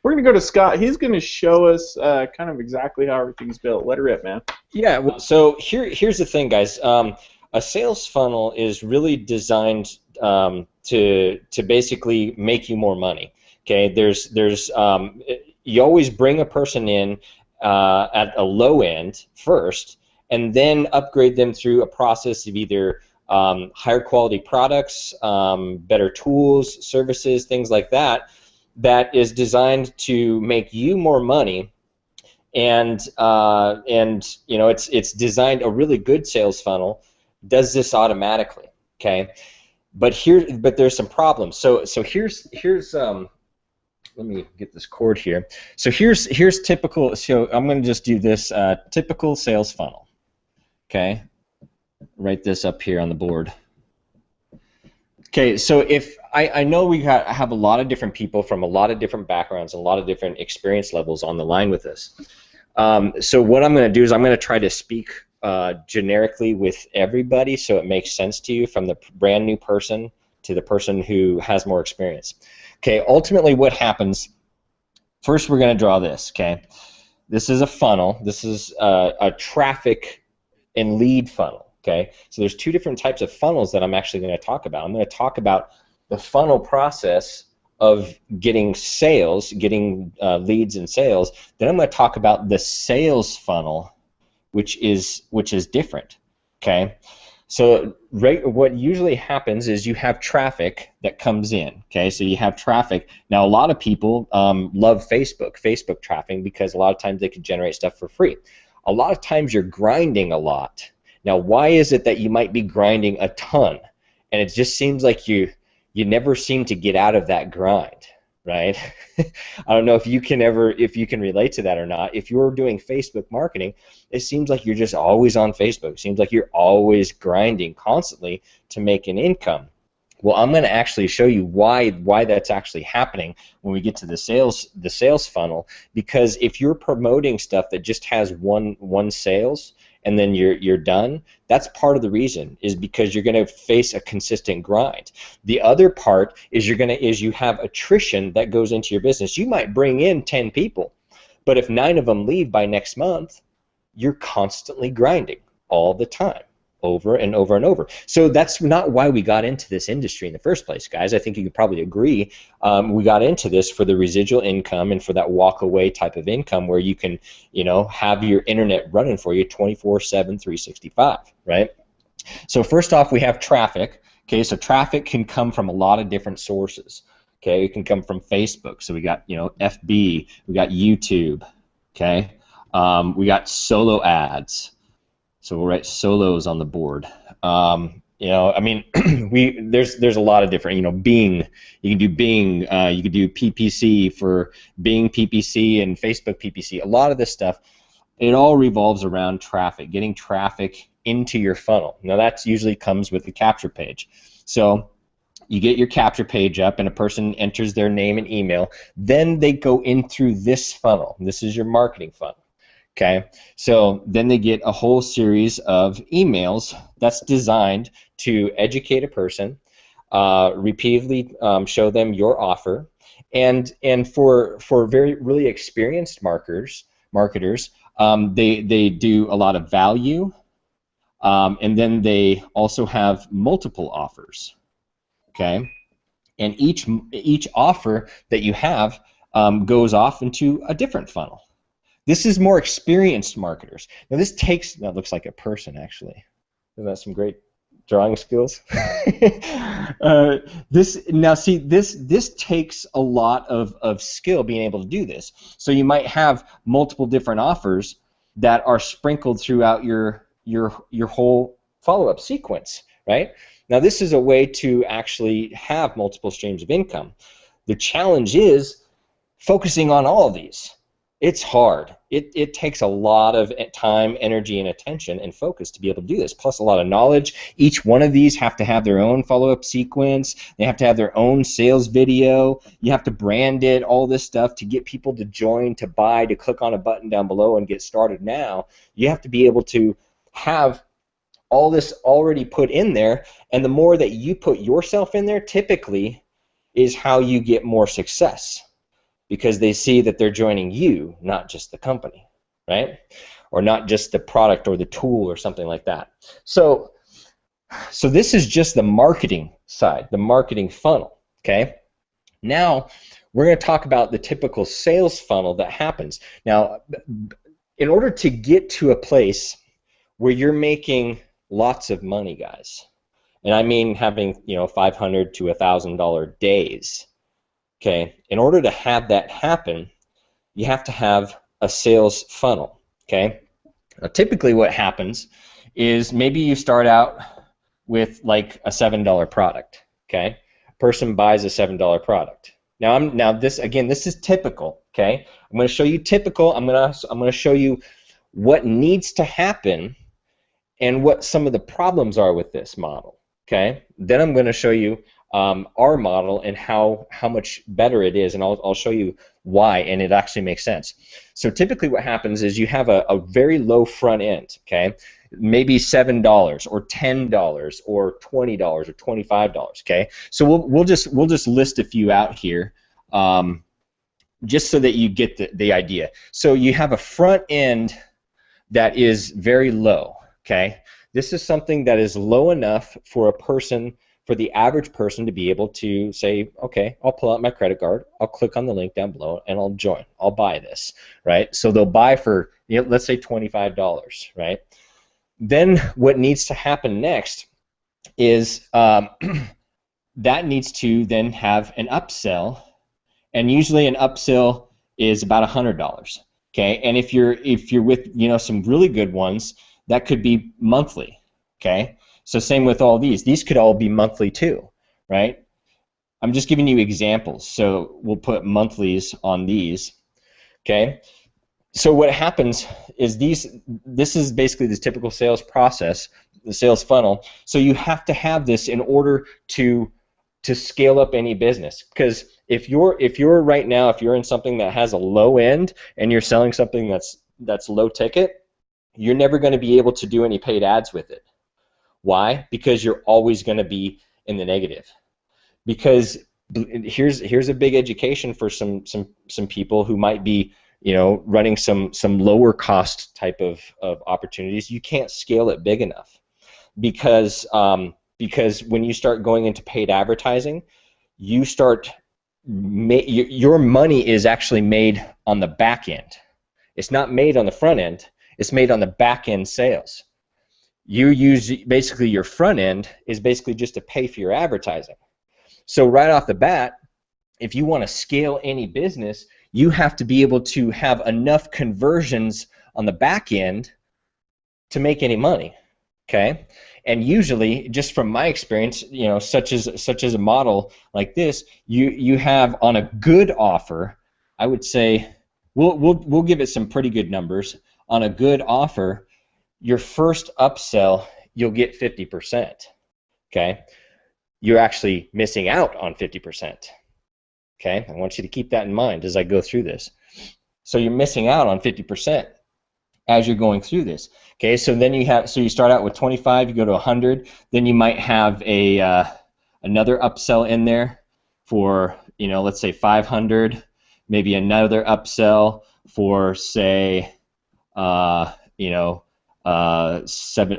we're going to go to Scott. He's going to show us kind of exactly how everything's built. Let her rip, man. Yeah, well, so here's the thing, guys. A sales funnel is really designed to basically make you more money. Okay, you always bring a person in at a low end first, and then upgrade them through a process of either higher quality products, better tools, services, things like that. That is designed to make you more money. And you know, it's designed. A really good sales funnel does this automatically. Okay, but there's some problems. So here's let me get this cord here. So here's typical. So I'm going to just do this typical sales funnel. Okay, write this up here on the board. Okay, so if I know have a lot of different people from a lot of different backgrounds and a lot of different experience levels on the line with this. So what I'm going to do is I'm going to try to speak generically with everybody so it makes sense to you, from the brand new person to the person who has more experience. Okay, ultimately what happens, first we're going to draw this, okay? This is a funnel. This is a traffic and lead funnel, okay? So there's two different types of funnels that I'm actually going to talk about. I'm going to talk about the funnel process of getting sales, getting leads and sales. Then I'm going to talk about the sales funnel, which is different, okay? So what usually happens is you have traffic that comes in, okay? So you have traffic. Now a lot of people love Facebook traffic, because a lot of times they can generate stuff for free. A lot of times you're grinding a lot. Now why is it that you might be grinding a ton? And it just seems like you never seem to get out of that grind, right? I don't know if you can relate to that or not. If you're doing Facebook marketing, it seems like you're just always on Facebook. It seems like you're always grinding constantly to make an income. Well, I'm going to actually show you why that's actually happening when we get to the sales funnel. Because if you're promoting stuff that just has one sales and then you're done, that's part of the reason, is because you're going to face a consistent grind. The other part is you have attrition that goes into your business. You might bring in 10 people, but if 9 of them leave by next month, you're constantly grinding all the time, over and over and over. So that's not why we got into this industry in the first place, guys. I think you could probably agree. We got into this for the residual income and for that walk away type of income where you can, have your internet running for you 24/7, 365, right? So first off, we have traffic. Okay, so traffic can come from a lot of different sources. Okay, it can come from Facebook. So we got, FB, we got YouTube. Okay, we got solo ads. So we'll write solos on the board. I mean, there's a lot of different, Bing. You can do Bing. You can do PPC for Bing PPC and Facebook PPC. A lot of this stuff, it all revolves around traffic, getting traffic into your funnel. Now that usually comes with the capture page. So you get your capture page up and a person enters their name and email. Then they go in through this funnel. This is your marketing funnel. Okay, so then they get a whole series of emails that's designed to educate a person, repeatedly show them your offer, and for really experienced marketers, they do a lot of value, and then they also have multiple offers. Okay, and each offer that you have goes off into a different funnel. This is more experienced marketers. Now that looks like a person actually. Isn't that some great drawing skills? This takes a lot of skill being able to do this. So you might have multiple different offers that are sprinkled throughout your whole follow-up sequence, right? Now this is a way to actually have multiple streams of income. The challenge is focusing on all of these. It's hard. It takes a lot of time, energy, and attention and focus to be able to do this, plus a lot of knowledge. Each one of these have to have their own follow-up sequence. They have to have their own sales video. You have to brand it, all this stuff to get people to join, to buy, to click on a button down below and get started now. You have to be able to have all this already put in there, and the more that you put yourself in there, typically, is how you get more success. because they see that they're joining you, not just the company, right? Or not just the product or the tool or something like that. So this is just the marketing side, the marketing funnel, okay? Now, we're going to talk about the typical sales funnel that happens. Now, in order to get to a place where you're making lots of money, guys, and I mean having, $500 to $1,000 days, okay? In order to have that happen, you have to have a sales funnel, okay? Now, typically what happens is maybe you start out with like a $7 product, okay? A person buys a $7 product. Now this is typical, okay? I'm going to show you typical. I'm going to show you what needs to happen and what some of the problems are with this model, okay? Then I'm going to show you our model and how much better it is, and I'll show you why, and it actually makes sense. So typically what happens is you have a very low front end, okay? Maybe $7 or $10 or $20 or $25, okay? So we'll just list a few out here, just so that you get the idea. So you have a front end that is very low, okay? This is something that is low enough for the average person to be able to say, okay, I'll pull out my credit card, I'll click on the link down below, and I'll join. I'll buy this, right? So they'll buy for, let's say $25, right? Then what needs to happen next is that needs to then have an upsell, and usually an upsell is about $100. Okay, and if you're with some really good ones, that could be monthly. Okay, so same with all these. These could all be monthly too, right? I'm just giving you examples, so we'll put monthlies on these. Okay, so what happens is this is basically the typical sales process, the sales funnel. So you have to have this in order to scale up any business, because if you're right now, if you're in something that has a low end and you're selling something that's low ticket, you're never going to be able to do any paid ads with it. Why? Because you're always going to be in the negative. Because here's a big education for some people who might be running some lower cost type of opportunities. You can't scale it big enough, because when you start going into paid advertising, your money is actually made on the back end. It's not made on the front end. It's made on the back end sales. Basically your front end is basically just to pay for your advertising. So right off the bat, if you want to scale any business, you have to be able to have enough conversions on the back end to make any money. Okay, and usually, just from my experience, such as a model like this, you have on a good offer, I would say we'll give it some pretty good numbers. On a good offer, your first upsell, you'll get 50%. Okay, you're actually missing out on 50%. Okay, I want you to keep that in mind as I go through this. So you're missing out on 50% as you're going through this. Okay, so then you start out with 25, you go to 100, then you might have another upsell in there for let's say 500, maybe another upsell for say 7,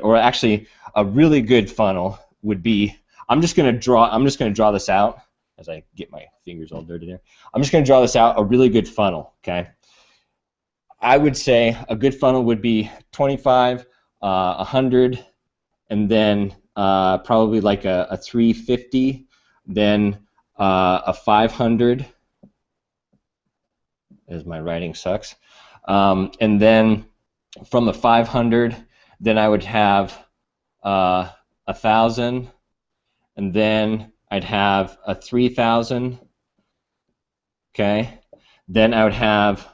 or actually a really good funnel would be, I'm just going to draw this out as I get my fingers all dirty there. I'm just going to draw this out, a really good funnel, okay? I would say a good funnel would be 25, 100, and then probably like a 350, then a 500, as my writing sucks, and then from the 500, then I would have 1,000, and then I'd have a 3,000, okay? Then I would have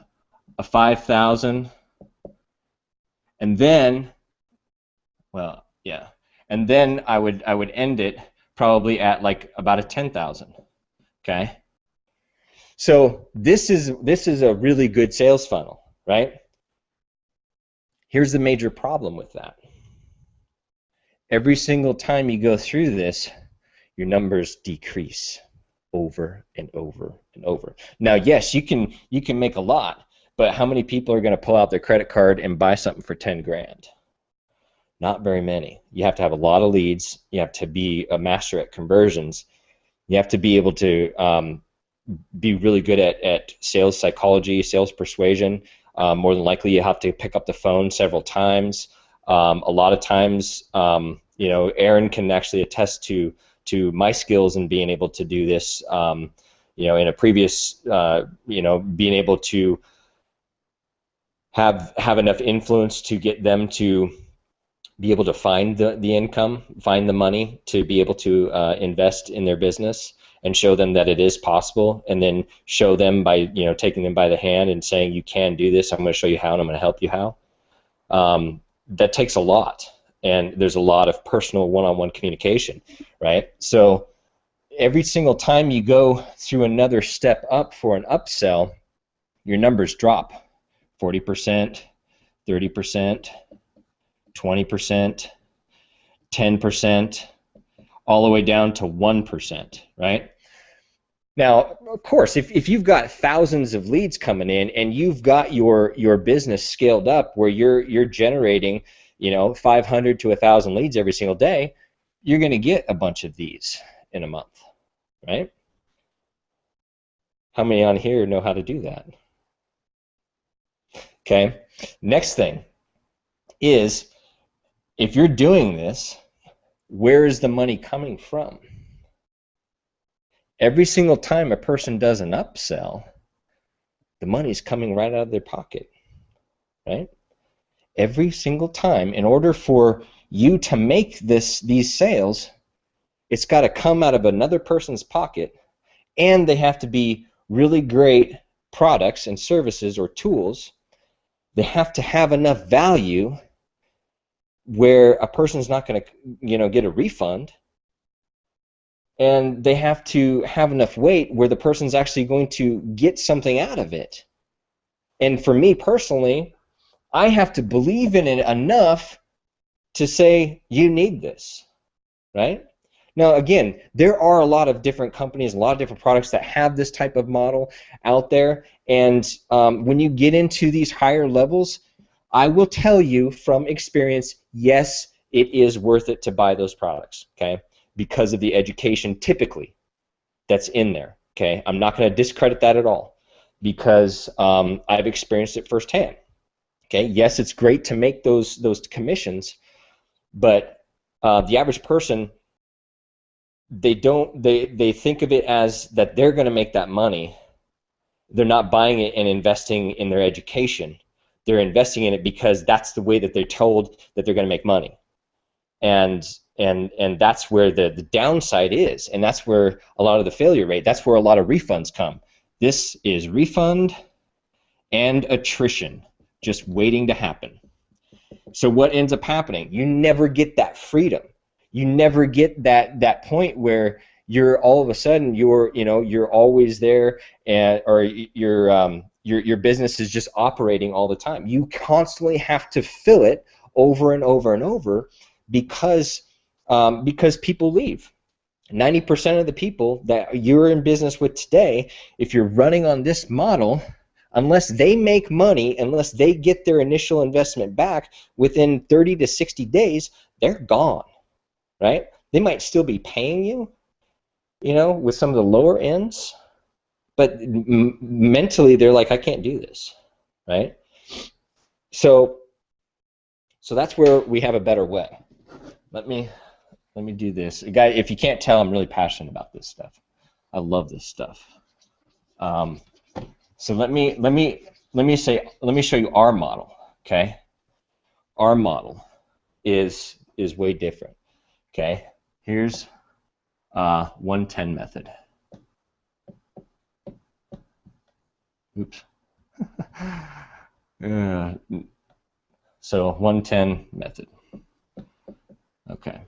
a 5,000, and then, and then I would end it probably at like about a 10,000, okay? So this is a really good sales funnel, right? Here's the major problem with that. Every single time you go through this, your numbers decrease. over and over and over. Now, yes, you can make a lot, but how many people are going to pull out their credit card and buy something for 10 grand? Not very many. You have to have a lot of leads. You have to be a master at conversions. You have to be able to be really good at sales psychology, sales persuasion. More than likely, you have to pick up the phone several times. A lot of times, Aaron can actually attest to my skills in being able to do this. In a previous, being able to have enough influence to get them to be able to find the income, find the money to be able to invest in their business, and show them that it is possible, and then show them by taking them by the hand and saying, you can do this, I'm going to show you how, and I'm going to help you how. That takes a lot, and there's a lot of personal one-on-one communication, right? So every single time you go through another step up for an upsell, your numbers drop 40%, 30%, 20%, 10%, all the way down to 1%, right? Now, of course, if you've got thousands of leads coming in and you've got your business scaled up where you're generating 500 to 1,000 leads every single day, you're going to get a bunch of these in a month, right? How many on here know how to do that? Okay. Next thing is, if you're doing this, where is the money coming from? Every single time a person does an upsell, the money's coming right out of their pocket, right? Every single time. In order for you to make these sales, it's got to come out of another person's pocket, and they have to be really great products and services or tools. They have to have enough value where a person's not going to get a refund, and they have to have enough weight where the person's actually going to get something out of it. And for me personally, I have to believe in it enough to say, you need this, right? Now, again, there are a lot of different companies, a lot of different products that have this type of model out there, and when you get into these higher levels, I will tell you from experience, yes, it is worth it to buy those products, okay? Because of the education typically that's in there, okay? I'm not going to discredit that at all because I've experienced it firsthand, okay? Yes, it's great to make those commissions, but the average person, they think of it as that they're going to make that money. They're not buying it and investing in their education. They're investing in it because that's the way that they're told that they're going to make money. And that's where the downside is, and that's where a lot of the failure rate, that's where a lot of refunds come. This is refund and attrition just waiting to happen. So what ends up happening? You never get that freedom. You never get that point where you're all of a sudden you're always there, or your business is just operating all the time. You constantly have to fill it over and over and over because people leave. 90% of the people that you're in business with today, if you're running on this model, unless they make money, unless they get their initial investment back within 30 to 60 days, they're gone, right? They might still be paying you, with some of the lower ends, but mentally they're like, I can't do this, right? So that's where we have a better way. Let me do this. Guys, if you can't tell, I'm really passionate about this stuff. I love this stuff. So let me show you our model. Okay, our model is way different. Okay, here's 110 method. Oops. So 110 method. Okay.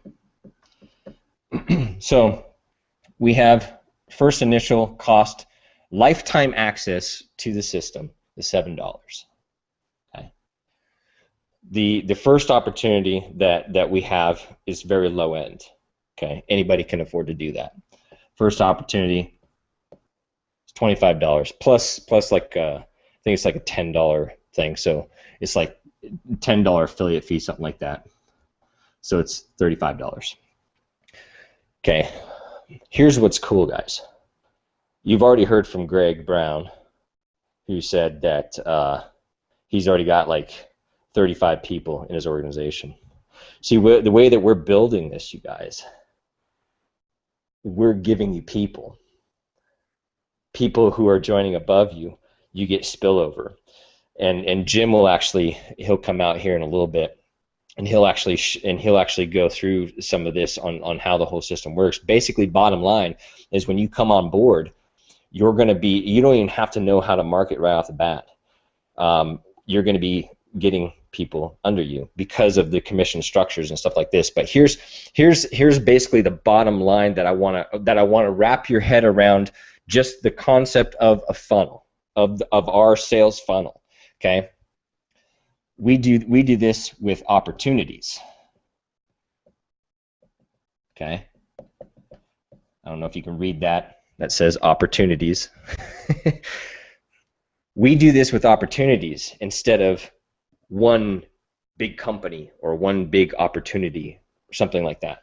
So we have first initial cost, lifetime access to the system is $7. Okay. The first opportunity that we have is very low end. Okay. Anybody can afford to do that. First opportunity, $25 plus like I think it's like a $10 thing, so it's like $10 affiliate fee, something like that. So it's $35. Okay, here's what's cool, guys. You've already heard from Greg Brown, who said that he's already got like 35 people in his organization. See, the way that we're building this, you guys, we're giving you people who are joining above you. You get spillover, and Jim will he'll come out here in a little bit, and he'll actually go through some of this on how the whole system works. Basically, bottom line is when you come on board, you don't even have to know how to market right off the bat. You're going to be getting people under you because of the commission structures and stuff like this. But here's basically the bottom line that I want to wrap your head around, just the concept of a funnel, of our sales funnel. Okay, we do this with opportunities. Okay, I don't know if you can read that. That says opportunities. We do this with opportunities instead of one big company or one big opportunity or something like that.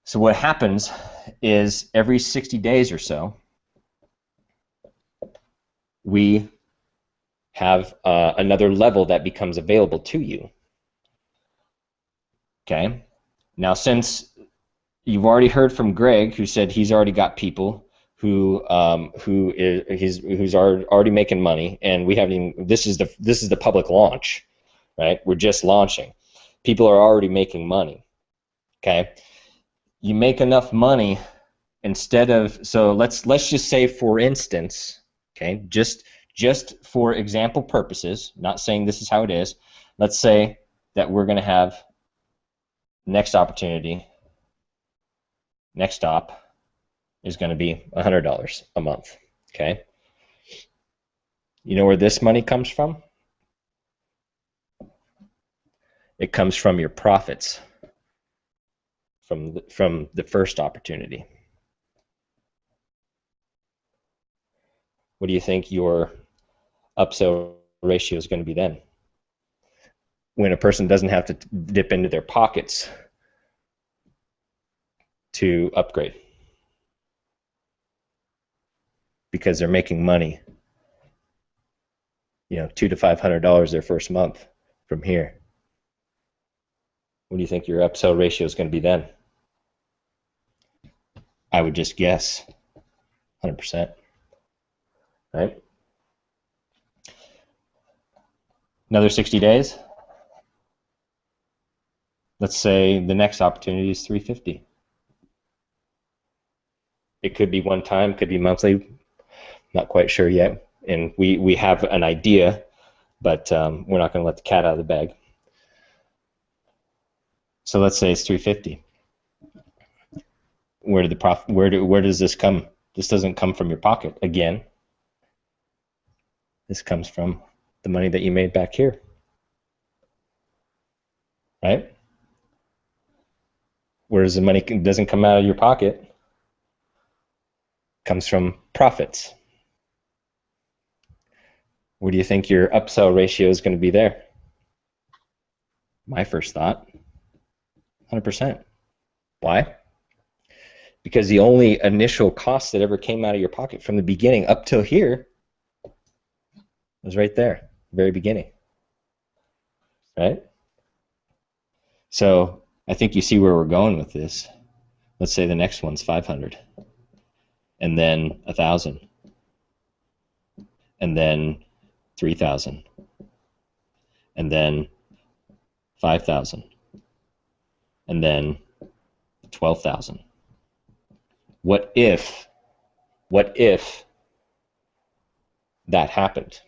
So what happens is every 60 days or so, we have another level that becomes available to you. Okay. Now, since you've already heard from Greg, who said he's already got people who's already making money, and we haven't even, this is the public launch, right? We're just launching. People are already making money. Okay. You make enough money instead of, so let's just say, for instance, okay, just for example purposes, not saying this is how it is, let's say that we're going to have next opportunity, next stop is going to be $100 a month. Okay. You know where this money comes from? It comes from your profits from the first opportunity. What do you think your upsell ratio is going to be then? When a person doesn't have to dip into their pockets to upgrade because they're making money, $200 to $500 their first month from here. What do you think your upsell ratio is going to be then? I would just guess 100%. Right? Another 60 days. Let's say the next opportunity is 350. It could be one time, could be monthly. Not quite sure yet. And we have an idea, but we're not going to let the cat out of the bag. So let's say it's 350. Where does this come? This doesn't come from your pocket again. This comes from the money that you made back here. Right? Whereas the money doesn't come out of your pocket, it comes from profits. Where do you think your upsell ratio is going to be there? My first thought, 100%. Why? Because the only initial cost that ever came out of your pocket from the beginning up till here was right there, very beginning. Right? So I think you see where we're going with this. Let's say the next one's 500, and then 1,000, and then 3,000, and then 5,000, and then 12,000. What if that happened?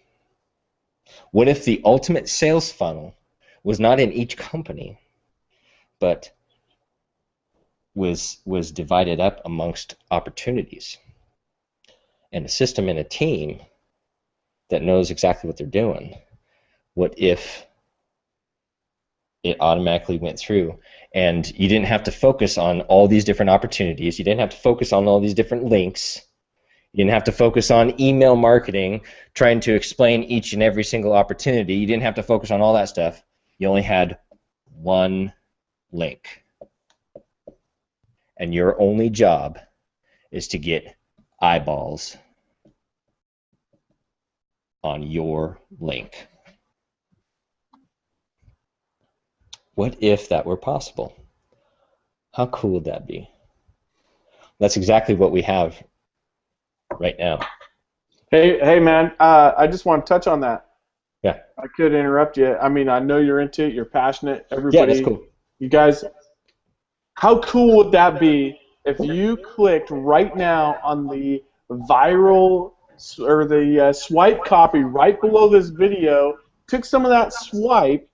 What if the ultimate sales funnel was not in each company, but was divided up amongst opportunities, and a system and a team that knows exactly what they're doing? What if it automatically went through and you didn't have to focus on all these different opportunities, you didn't have to focus on all these different links, You didn't have to focus on email marketing, trying to explain each and every single opportunity. You didn't have to focus on all that stuff. You only had one link. And your only job is to get eyeballs on your link. What if that were possible? How cool would that be? That's exactly what we have right now. Hey, man. I just want to touch on that. Yeah. I could interrupt you. I mean, I know you're into it. You're passionate. Everybody. Yeah, that's cool. You guys, how cool would that be if you clicked right now on the viral or the swipe copy right below this video, took some of that swipe,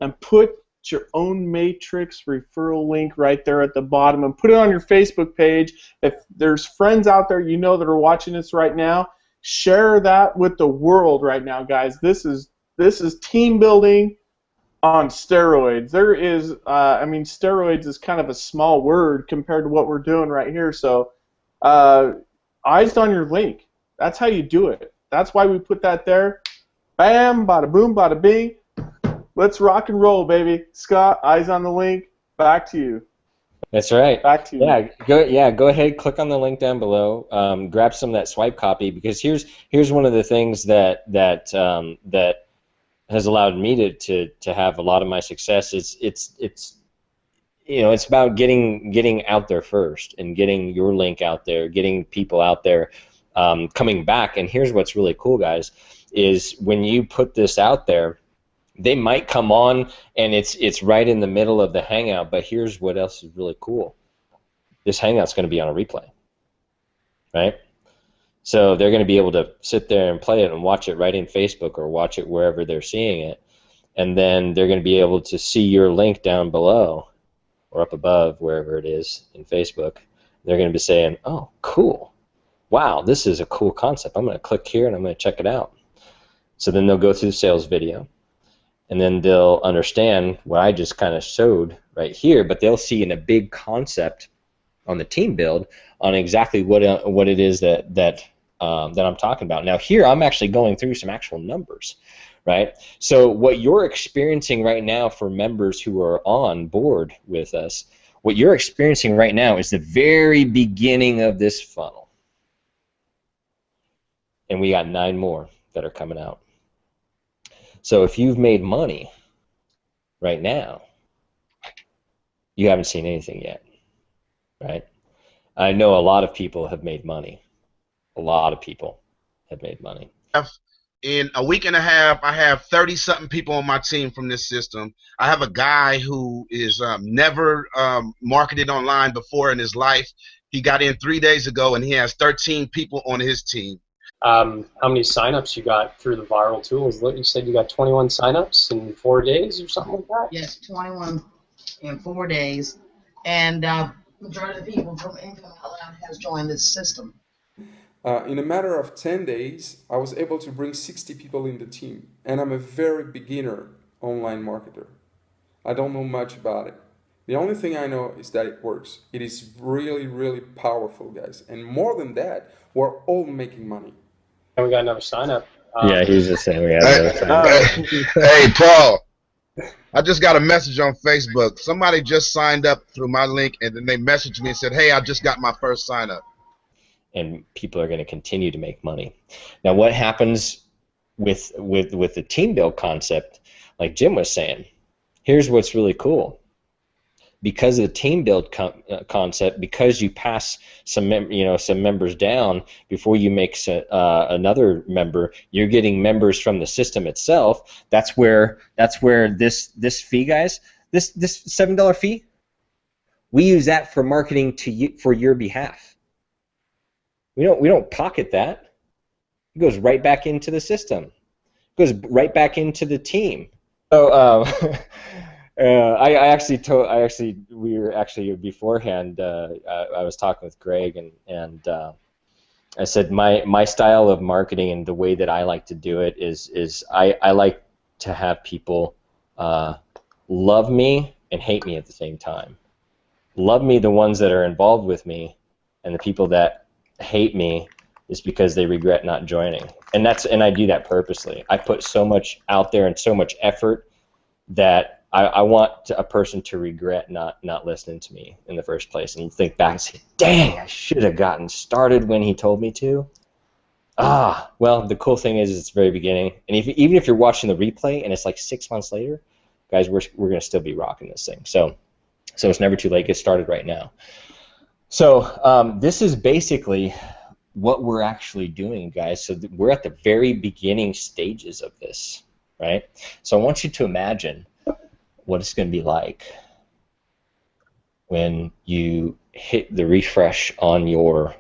and put your own matrix referral link right there at the bottom and put it on your Facebook page. If there's friends out there you know that are watching this right now, share that with the world right now, guys. This is team building on steroids. There is, I mean, steroids is kind of a small word compared to what we're doing right here. So, eyes on your link. That's how you do it. That's why we put that there. Bam, bada boom, bada bing. Let's rock and roll, baby. Scott, eyes on the link. Back to you. That's right. Back to you. Go ahead, click on the link down below. Grab some of that swipe copy, because here's one of the things that has allowed me to have a lot of my success. It's about getting out there first and getting your link out there, getting people out there, coming back. And here's what's really cool, guys, is when you put this out there, they might come on and it's right in the middle of the hangout, but here's what else is really cool. This hangout's going to be on a replay, right? So they're going to be able to sit there and play it and watch it right in Facebook or watch it wherever they're seeing it, and then they're going to be able to see your link down below or up above, wherever it is in Facebook. They're going to be saying, oh, cool. Wow, this is a cool concept. I'm going to click here and I'm going to check it out. So then they'll go through the sales video, and then they'll understand what I just kind of showed right here, but they'll see in a big concept on the team build on exactly what it is that I'm talking about. Now here I'm actually going through some actual numbers, right? So what you're experiencing right now for members who are on board with us, what you're experiencing right now is the very beginning of this funnel. And we got 9 more that are coming out. So if you've made money right now, you haven't seen anything yet, right? I know a lot of people have made money. A lot of people have made money. In a week and a half, I have 30-something people on my team from this system. I have a guy who is never marketed online before in his life. He got in 3 days ago, and he has 13 people on his team. How many signups you got through the viral tools? You said you got 21 signups in 4 days or something like that? Yes, 21 in 4 days. And majority of the people from Income Out Loud has joined this system. In a matter of 10 days, I was able to bring 60 people in the team. And I'm a very beginner online marketer. I don't know much about it. The only thing I know is that it works. It is really, really powerful, guys. And more than that, we're all making money. And we got another sign up. Yeah, he's just saying we got another sign up. Hey, Paul, I just got a message on Facebook. Somebody just signed up through my link, and then they messaged me and said, hey, I just got my first sign up. And people are going to continue to make money. Now, what happens with the team build concept, like Jim was saying, here's what's really cool. Because of the team build concept, because you pass some members down before you make another member, you're getting members from the system itself. That's where this fee, guys, this $7 fee, we use that for marketing to you for your behalf. We don't pocket that. It goes right back into the system. It goes right back into the team. So. We were actually beforehand. I was talking with Greg, and I said my style of marketing and the way that I like to do it is I like to have people love me and hate me at the same time. Love me, the ones that are involved with me, and the people that hate me is because they regret not joining. And I do that purposely. I put so much out there and so much effort that I want a person to regret not listening to me in the first place and think back and say, dang, I should have gotten started when he told me to. Well, the cool thing is it's the very beginning. And even if you're watching the replay and it's like 6 months later, guys, we're going to still be rocking this thing. So it's never too late. Get started right now. So this is basically what we're actually doing, guys. So we're at the very beginning stages of this, right? So I want you to imagine what it's going to be like when you hit the refresh on your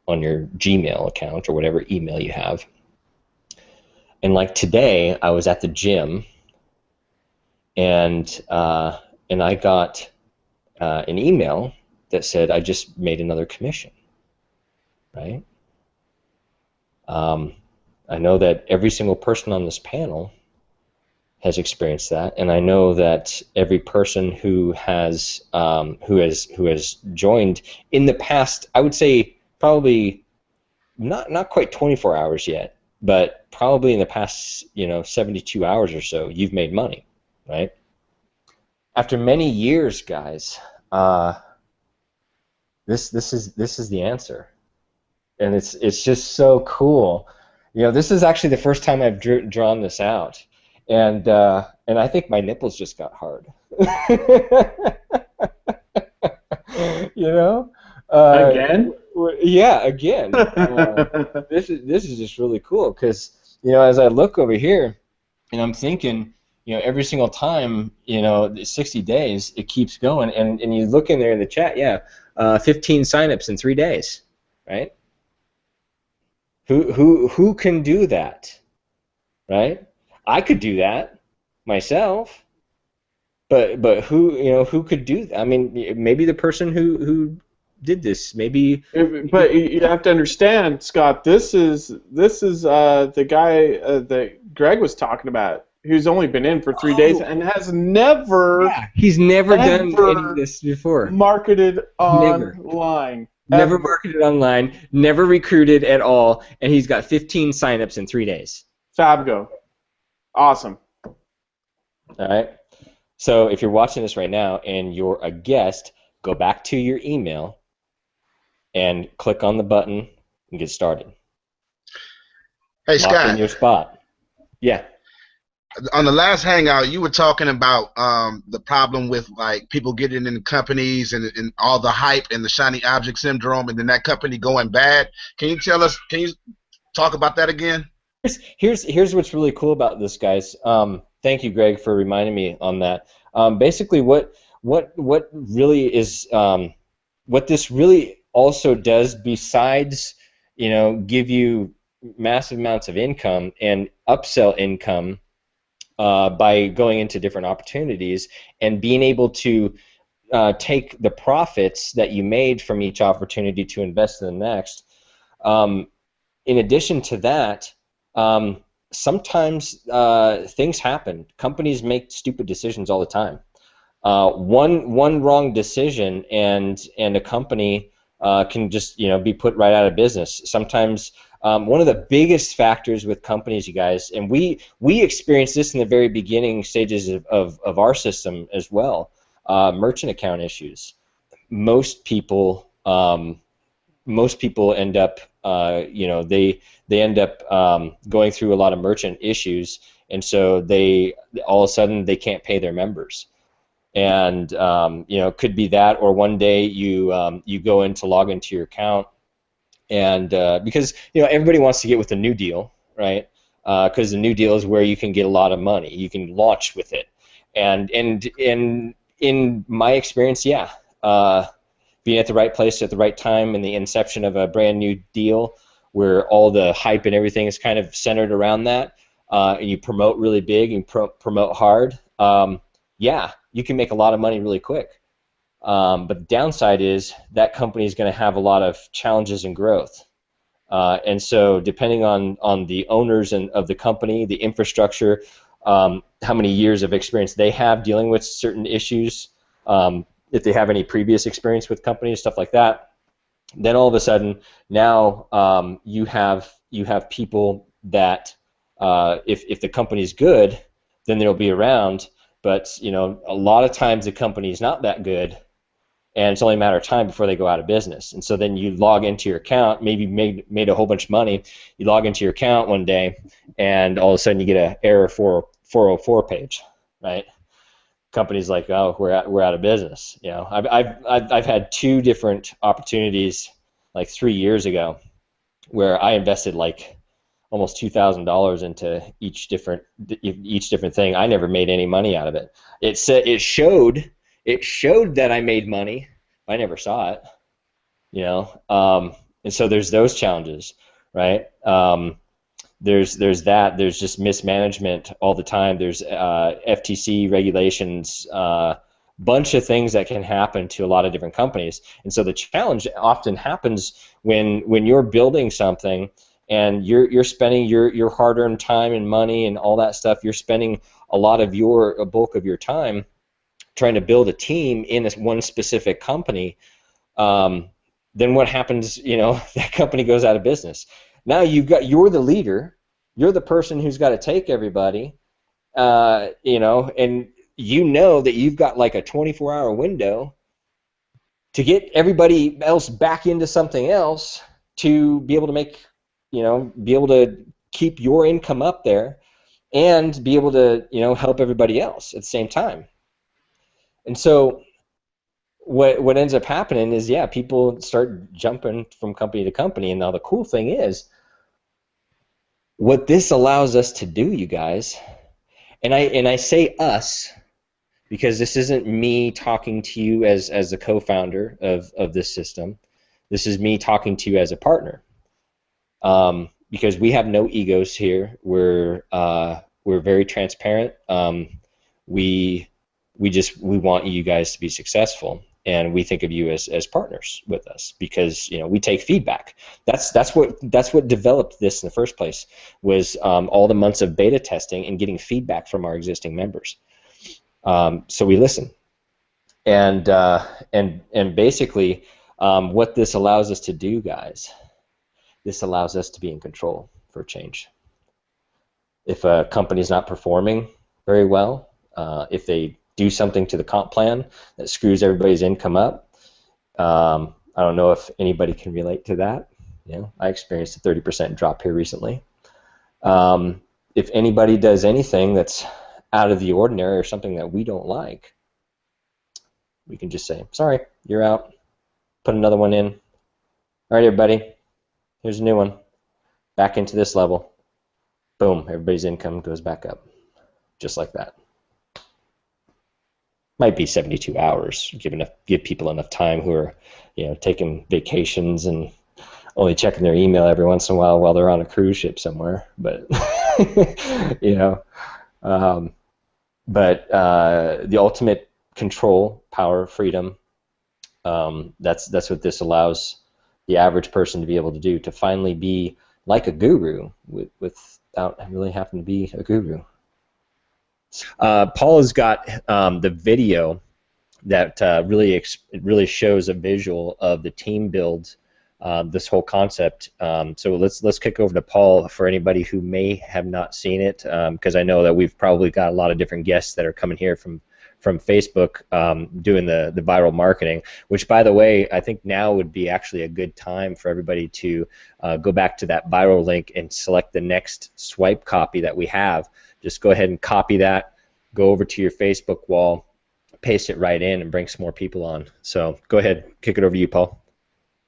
Gmail account or whatever email you have. And like today, I was at the gym, and I got an email that said I just made another commission. Right? I know that every single person on this panel has experienced that, and I know that every person who has joined in the past, I would say probably not quite 24 hours yet, but probably in the past 72 hours or so, you've made money, right? After many years, guys, this is the answer. And it's just so cool. This is actually the first time I've drawn this out, and I think my nipples just got hard. Again? Yeah, again. This is just really cool because as I look over here, and I'm thinking, every single time, 60 days, it keeps going, and you look in there in the chat, 15 signups in 3 days, right? Who can do that, right? I could do that myself, but who could do that? I mean, maybe the person who did this, maybe. But you have to understand, Scott. This is the guy that Greg was talking about, who's only been in for 3 days and has never. Yeah, he's never done any of this before. Marketed online. Never marketed online, never recruited at all, and he's got 15 signups in 3 days. Fabgo. Awesome. All right. So if you're watching this right now and you're a guest, go back to your email and click on the button and get started. Hey, Scott. Lock in your spot. Yeah. On the last hangout, you were talking about the problem with like people getting in companies and all the hype and the shiny object syndrome, and then that company going bad. Can you talk about that again? Here's what's really cool about this, guys. Thank you, Greg, for reminding me on that. Basically, what really is what this really also does, besides give you massive amounts of income and upsell income. By going into different opportunities and being able to take the profits that you made from each opportunity to invest in the next. In addition to that, sometimes things happen. Companies make stupid decisions all the time. One wrong decision and a company can just be put right out of business. Sometimes. One of the biggest factors with companies, you guys, and we experienced this in the very beginning stages of our system as well, merchant account issues. Most people end up, they end up going through a lot of merchant issues, and so they all of a sudden they can't pay their members. And it could be that, or one day you go in to log into your account. And because everybody wants to get with the new deal, right? Because the new deal is where you can get a lot of money, you can launch with it, and in my experience, being at the right place at the right time in the inception of a brand new deal, where all the hype and everything is kind of centered around that, and you promote really big and promote hard, you can make a lot of money really quick. But the downside is that company is going to have a lot of challenges and growth. And so depending on the owners of the company, the infrastructure, how many years of experience they have dealing with certain issues, if they have any previous experience with companies, stuff like that, then all of a sudden now you have people that if the company's good, then they'll be around. But a lot of times the company's not that good, and it's only a matter of time before they go out of business. And so then you log into your account, maybe made a whole bunch of money. You log into your account one day, and all of a sudden you get an error 404 page, right? Company's like, oh, we're out of business. I've had 2 different opportunities like 3 years ago where I invested like almost $2,000 into each different thing. I never made any money out of it. It showed that I made money. I never saw it, and so there's those challenges, right? There's that. There's just mismanagement all the time. There's FTC regulations, bunch of things that can happen to a lot of different companies. And so the challenge often happens when you're building something and you're spending your hard-earned time and money and all that stuff. You're spending a bulk of your time trying to build a team in this one specific company. Then what happens? That company goes out of business. Now you're the leader, you're the person who's got to take everybody, and that you've got like a 24-hour window to get everybody else back into something else to be able to be able to keep your income up there and be able to, help everybody else at the same time. And so what ends up happening is, people start jumping from company to company. And now the cool thing is, what this allows us to do, you guys, and I say us because this isn't me talking to you as the co-founder of this system. This is me talking to you as a partner, because we have no egos here. We're very transparent. We want you guys to be successful. And we think of you as partners with us because we take feedback. That's what developed this in the first place, was all the months of beta testing and getting feedback from our existing members. So we listen, and basically what this allows us to do, guys, this allows us to be in control for a change. If a company's not performing very well, if they do something to the comp plan that screws everybody's income up. I don't know if anybody can relate to that. I experienced a 30% drop here recently. If anybody does anything that's out of the ordinary or something that we don't like, we can just say, sorry, you're out. Put another one in. All right, everybody, here's a new one. Back into this level. Boom, everybody's income goes back up. Just like that. Might be 72 hours, give people enough time who are, taking vacations and only checking their email every once in a while they're on a cruise ship somewhere. But the ultimate control, power, freedom. That's what this allows the average person to be able to do, to finally be like a guru without really having to be a guru. Paul has got the video that really shows a visual of the team build, this whole concept. So let's kick over to Paul for anybody who may have not seen it, because I know that we've probably got a lot of different guests that are coming here from Facebook doing the viral marketing, which, by the way, I think now would be actually a good time for everybody to go back to that viral link and select the next swipe copy that we have. Just go ahead and copy that, go over to your Facebook wall, paste it right in, and bring some more people on. So go ahead, kick it over to you, Paul.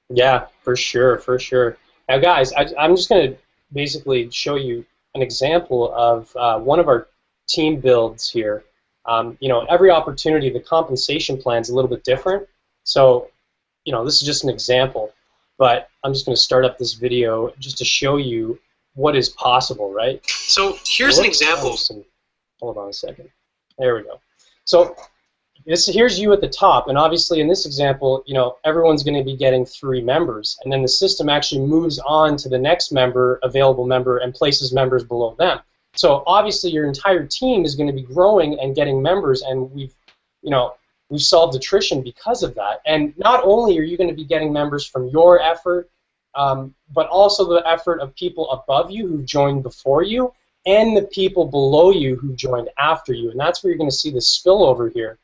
Yeah, for sure. Now, guys, I'm just going to basically show you an example of one of our team builds here. Every opportunity, the compensation plan is a little bit different. So, this is just an example, but I'm just going to start up this video just to show you what is possible, right? So here's an example. Hold on a second. There we go. So here's you at the top, and obviously in this example, everyone's going to be getting 3 members, and then the system actually moves on to the next available member, and places members below them. So obviously your entire team is going to be growing and getting members, and we've, We've solved attrition because of that. And not only are you going to be getting members from your effort, but also the effort of people above you who joined before you and the people below you who joined after you. And that's where you're going to see this spillover here.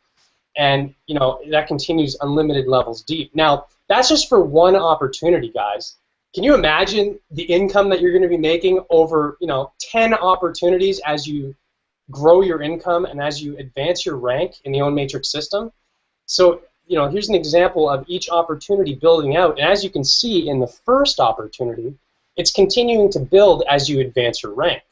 And, you know, that continues unlimited levels deep. Now, that's just for one opportunity, guys. Can you imagine the income that you're going to be making over, you know, 10 opportunities as you grow your income and as you advance your rank in the own matrix system? So, you know, here's an example of each opportunity building out. And as you can see in the first opportunity, it's continuing to build as you advance your rank.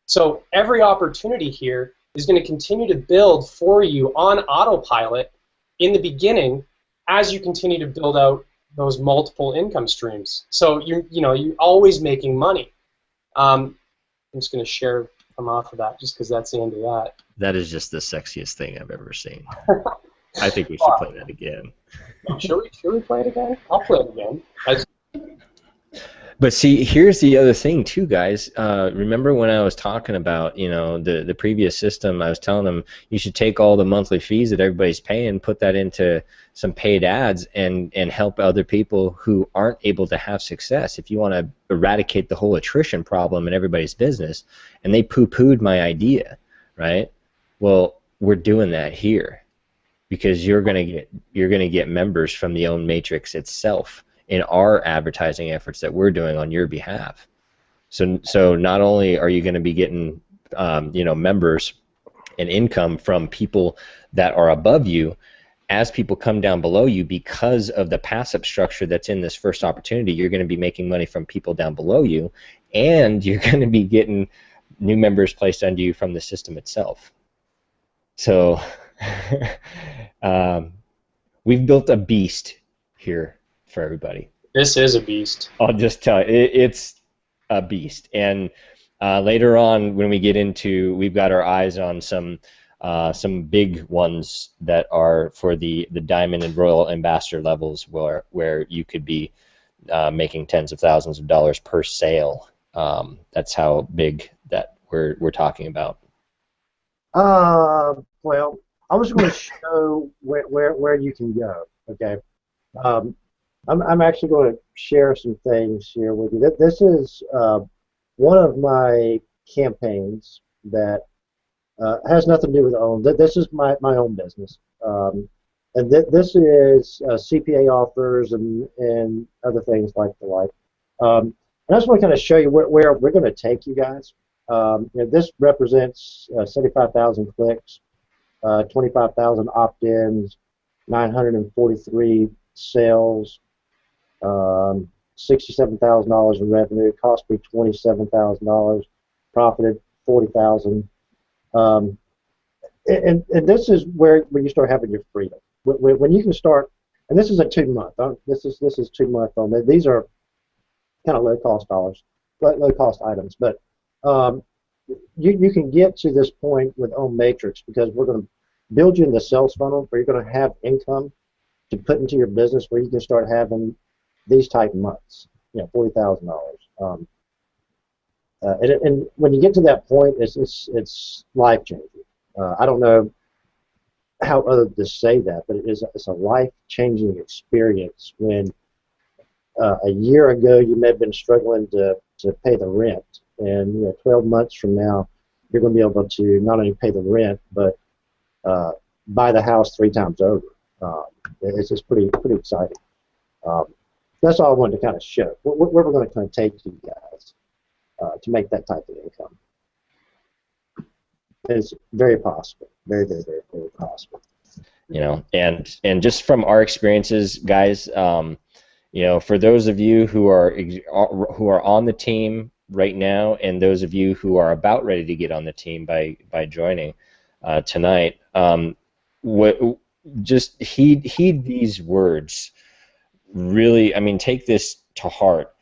So every opportunity here is going to continue to build for you on autopilot in the beginning as you continue to build out those multiple income streams. So you're always making money. I'm just going to share from off of that just because that's the end of that. That is just the sexiest thing I've ever seen. I think we should play that again. Should we play it again? I'll play it again. But see, here's the other thing too, guys. Remember when I was talking about, you know, the previous system? I was telling them you should take all the monthly fees that everybody's paying, put that into some paid ads, and help other people who aren't able to have success. If you want to eradicate the whole attrition problem in everybody's business, and they poo-pooed my idea, right? Well, we're doing that here because you're gonna get members from the own matrix itself in our advertising efforts that we're doing on your behalf. So not only are you going to be getting members and income from people that are above you, as people come down below you, because of the passive structure that's in this first opportunity, you're going to be making money from people down below you, and you're going to be getting new members placed under you from the system itself. So we've built a beast here for everybody. This is a beast. I'll just tell you, it's a beast. And later on, when we get into, we've got our eyes on some big ones that are for the Diamond and Royal Ambassador levels, where you could be making tens of thousands of dollars per sale. That's how big that we're talking about. Well, I was going to show where you can go. Okay. I'm actually going to share some things here with you. This is one of my campaigns that has nothing to do with own. This is my own business. And this is CPA offers and other things like the like. And I just want to kind of show you where we're going to take you guys. This represents 75,000 clicks, 25,000 opt-ins, 943 sales, $67,000 in revenue. It cost me $27,000. Profited $40,000. And this is where you start having your freedom. When you can start, and this is a 2-month. This is 2 month on. These are kind of low cost dollars, low cost items. But you can get to this point with Own Matrix because we're going to build you in the sales funnel where you're going to have income to put into your business where you can start having these type of months, $40,000. And when you get to that point, it's life changing. I don't know how other to say that, but it's a life changing experience. When a year ago you may have been struggling to pay the rent, and 12 months from now you're going to be able to not only pay the rent but buy the house 3 times over. It's just pretty exciting. That's all I wanted to kind of show. Where we're going to kind of take you guys to make that type of income. It's very possible. Very, very, very, very possible. And just from our experiences, guys, for those of you who are on the team right now, and those of you who are about ready to get on the team by joining tonight, just heed these words. Really, take this to heart.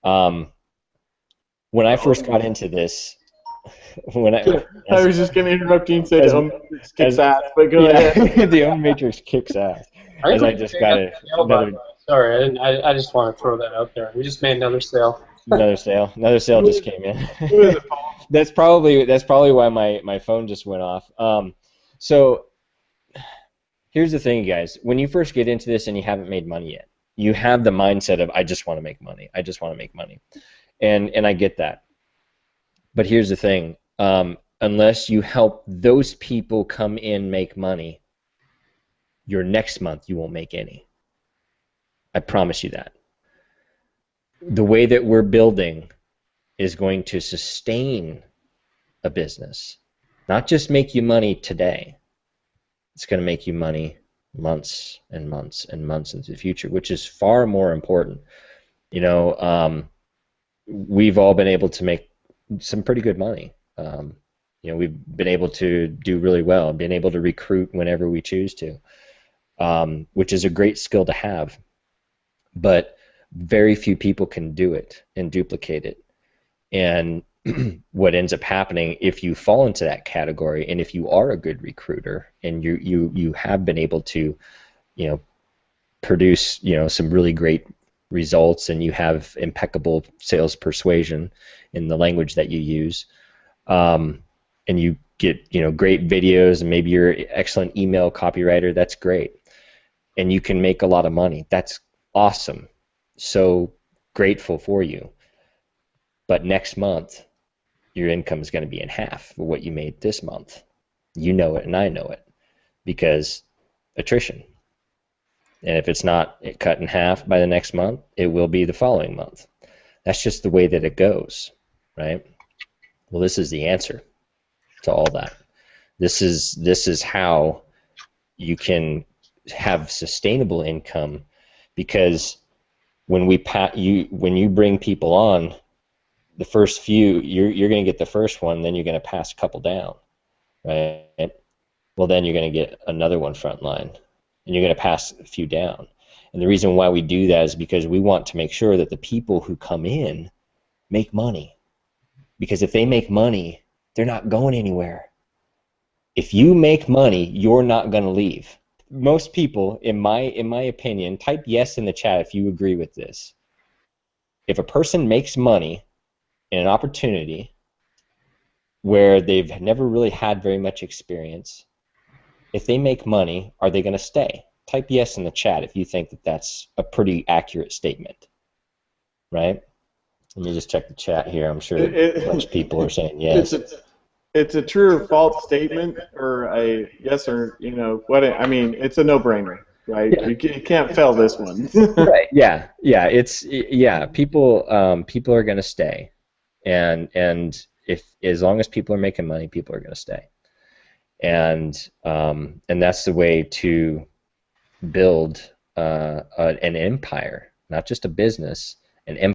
When I first got into this, I was just going to interrupt you and say the Own Matrix kicks ass, but go ahead. The Own Matrix kicks ass. I just got another. Sorry, I just want to throw that out there. We just made another sale. Another sale just came in. That's probably why my phone just went off. So Here's the thing, guys. When you first get into this and you haven't made money yet, you have the mindset of, I just want to make money. I just want to make money. And I get that. But here's the thing. Unless you help those people come in, make money, your next month you won't make any. I promise you that. The way that we're building is going to sustain a business, not just make you money today. It's going to make you money months and months and months into the future, which is far more important. You know, we've all been able to make some pretty good money. You know, we've been able to do really well, been able to recruit whenever we choose to, which is a great skill to have. But very few people can do it and duplicate it. And what ends up happening, if you fall into that category, and if you are a good recruiter and you have been able to, you know, produce, you know, some really great results, and you have impeccable sales persuasion in the language that you use, and you get, you know, great videos, and maybe you're an excellent email copywriter, that's great. And you can make a lot of money. That's awesome. So grateful for you. But next month, your income is going to be in half of what you made this month. You know it, and I know it, because attrition. And if it's not cut in half by the next month, it will be the following month. That's just the way that it goes, right? Well, this is the answer to all that. This is how you can have sustainable income, because when you bring people on, the first few, you're going to get the first one, then you're going to pass a couple down, right? Well, then you're going to get another one front line, and you're going to pass a few down. And the reason why we do that is because we want to make sure that the people who come in make money. Because if they make money, they're not going anywhere. If you make money, you're not going to leave. Most people, in my opinion, type yes in the chat if you agree with this. If a person makes money in an opportunity where they've never really had very much experience, if they make money, are they going to stay? Type yes in the chat if you think that that's a pretty accurate statement, right? Let me just check the chat here. I'm sure a bunch of people are saying yes. It's a true or false statement, or a yes or, you know, what? I mean, it's a no-brainer, right? Yeah. You can't fail this one. Right. Yeah. Yeah. People are going to stay, and if, as long as people are making money, people are going to stay, and that's the way to build an empire, not just a business, an empire.